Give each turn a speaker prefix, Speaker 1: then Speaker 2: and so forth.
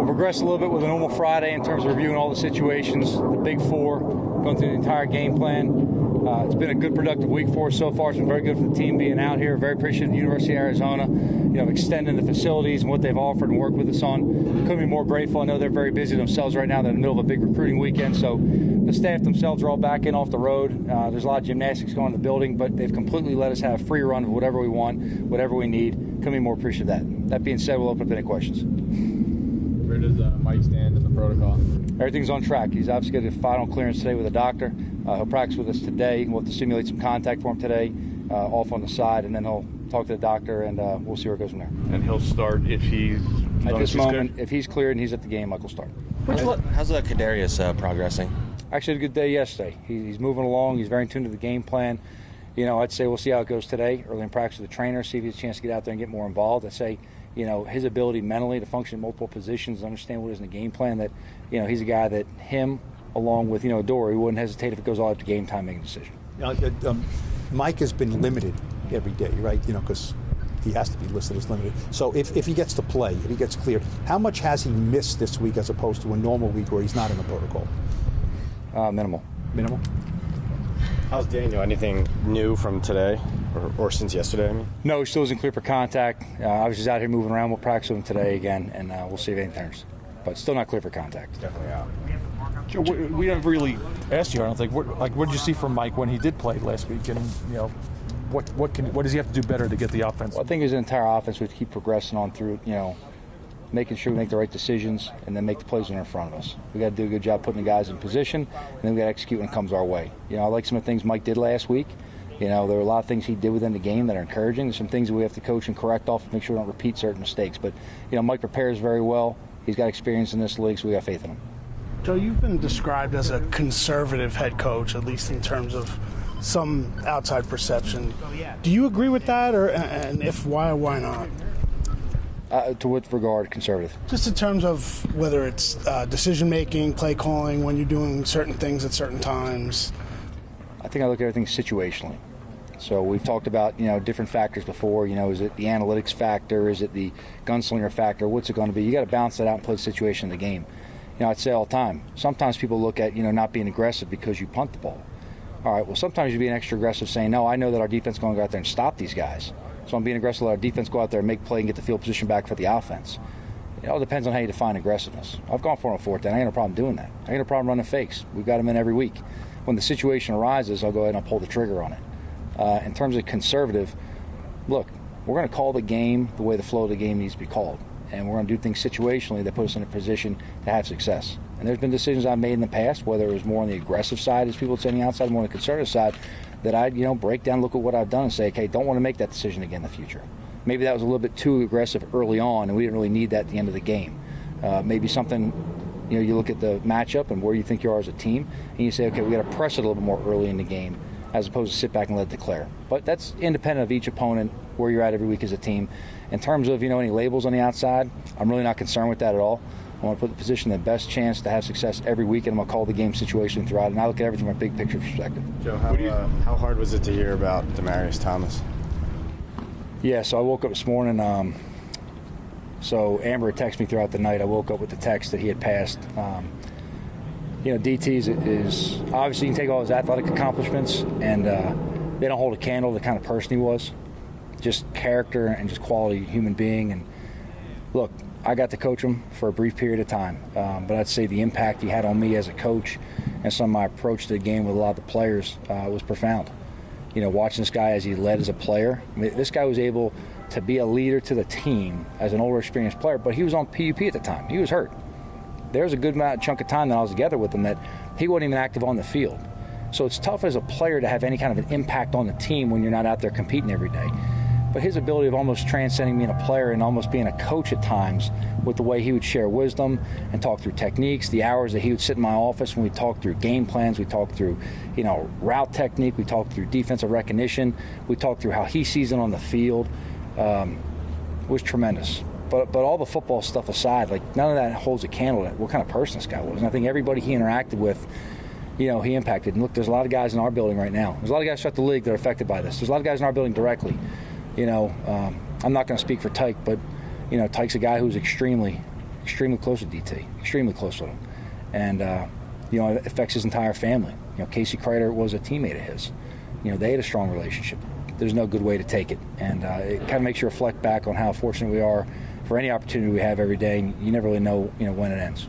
Speaker 1: progressed a little bit with a normal Friday in terms of reviewing all the situations, the big four, going through the entire game plan. It's been a good, productive week for us so far. It's been very good for the team being out here. Very appreciative of the University of Arizona, extending the facilities and what they've offered and worked with us on. Couldn't be more grateful. I know they're very busy themselves right now. They're in the middle of a big recruiting weekend, so the staff themselves are all back in off the road. There's a lot of gymnastics going in the building, but they've completely let us have a free run of whatever we want, whatever we need. Couldn't be more appreciative of that. That being said, we'll open up any questions.
Speaker 2: Where does Mike stand in the protocol?
Speaker 1: Everything's on track. He's obviously got a final clearance today with a doctor. He'll practice with us today. We'll have to simulate some contact for him today, off on the side, and then he'll talk to the doctor, and we'll see where it goes from there.
Speaker 3: And he'll start if he's
Speaker 1: at this moment. If he's cleared and he's at the game, Mike will start.
Speaker 4: How's Kadarius progressing?
Speaker 1: Actually, had a good day yesterday. He's moving along. He's very in tune to the game plan. I'd say we'll see how it goes today. Early in practice with the trainer, see if he has a chance to get out there and get more involved. I'd say, his ability mentally to function in multiple positions, understand what is in the game plan, that, he's a guy that him, along with, Dory, wouldn't hesitate if it goes all up to game time making a decision.
Speaker 5: Mike has been limited every day, right? Because he has to be listed as limited. So if he gets to play, if he gets cleared, how much has he missed this week as opposed to a normal week where he's not in the protocol?
Speaker 1: Minimal.
Speaker 5: Minimal?
Speaker 2: How's Daniel? Anything new from today or since yesterday, I mean?
Speaker 1: No, he still isn't clear for contact. I was just out here moving around. We'll practice with him today again, and we'll see if anything turns. But still not clear for contact.
Speaker 2: Definitely out.
Speaker 6: Joe, we haven't really asked you, I don't think. What did you see from Mike when he did play last week? And, what does he have to do better to get the offense?
Speaker 1: Well, I think his entire offense would keep progressing on through, making sure we make the right decisions and then make the plays when they're in front of us. We got to do a good job putting the guys in position, and then we got to execute when it comes our way. I like some of the things Mike did last week. There were a lot of things he did within the game that are encouraging. There's some things that we have to coach and correct off to make sure we don't repeat certain mistakes. But, Mike prepares very well. He's got experience in this league, so we got faith in him.
Speaker 7: Joe, you've been described as a conservative head coach, at least in terms of some outside perception. Do you agree with that, and if why not?
Speaker 1: To what regard, conservative?
Speaker 7: Just in terms of whether it's decision-making, play calling, when you're doing certain things at certain times.
Speaker 1: I think I look at everything situationally. So we've talked about, different factors before. Is it the analytics factor? Is it the gunslinger factor? What's it going to be? You got to balance that out and play the situation of the game. I'd say all the time, sometimes people look at, not being aggressive because you punt the ball. All right, well, sometimes you're being extra aggressive saying, no, I know that our defense is going to go out there and stop these guys. So I'm being aggressive, let our defense go out there and make play and get the field position back for the offense. It all depends on how you define aggressiveness. I've gone for it on fourth down. I ain't no problem doing that. I ain't no problem running fakes. We've got them in every week. When the situation arises, I'll go ahead and I'll pull the trigger on it. In terms of conservative, look, we're going to call the game the way the flow of the game needs to be called. And we're going to do things situationally that put us in a position to have success. And there's been decisions I've made in the past, whether it was more on the aggressive side, as people would say on the outside, more on the conservative side, that I'd, break down, look at what I've done and say, okay, don't want to make that decision again in the future. Maybe that was a little bit too aggressive early on, and we didn't really need that at the end of the game. Maybe something, you look at the matchup and where you think you are as a team, and you say, okay, we got to press it a little bit more early in the game, as opposed to sit back and let it declare. But that's independent of each opponent, where you're at every week as a team. In terms of, any labels on the outside, I'm really not concerned with that at all. I want to put the position in the best chance to have success every week, and I'm going to call the game situation throughout. And I look at everything from a big picture perspective.
Speaker 2: Joe, how hard was it to hear about Demarius Thomas?
Speaker 1: Yeah, so I woke up this morning. So Amber had texted me throughout the night. I woke up with the text that he had passed. DT is obviously, you can take all his athletic accomplishments, and they don't hold a candle to the kind of person he was. Just character and just quality human being. And look, I got to coach him for a brief period of time, but I'd say the impact he had on me as a coach and some of my approach to the game with a lot of the players was profound. Watching this guy as he led as a player, this guy was able to be a leader to the team as an older, experienced player, but he was on PUP at the time. He was hurt. There was a good chunk of time that I was together with him that he wasn't even active on the field. So it's tough as a player to have any kind of an impact on the team when you're not out there competing every day. But his ability of almost transcending being a player and almost being a coach at times with the way he would share wisdom and talk through techniques, the hours that he would sit in my office when we talked through game plans, we talked through, route technique, we talked through defensive recognition, we talked through how he sees it on the field, was tremendous. But all the football stuff aside, none of that holds a candle to what kind of person this guy was. And I think everybody he interacted with, he impacted. And look, there's a lot of guys in our building right now. There's a lot of guys throughout the league that are affected by this. There's a lot of guys in our building directly. I'm not going to speak for Tyke, but Tyke's a guy who's extremely extremely close with DT, extremely close with him, and it affects his entire family. Casey Kreider was a teammate of his. They had a strong relationship. There's no good way to take it, and it kind of makes you reflect back on how fortunate we are for any opportunity we have every day. And you never really know, when it ends.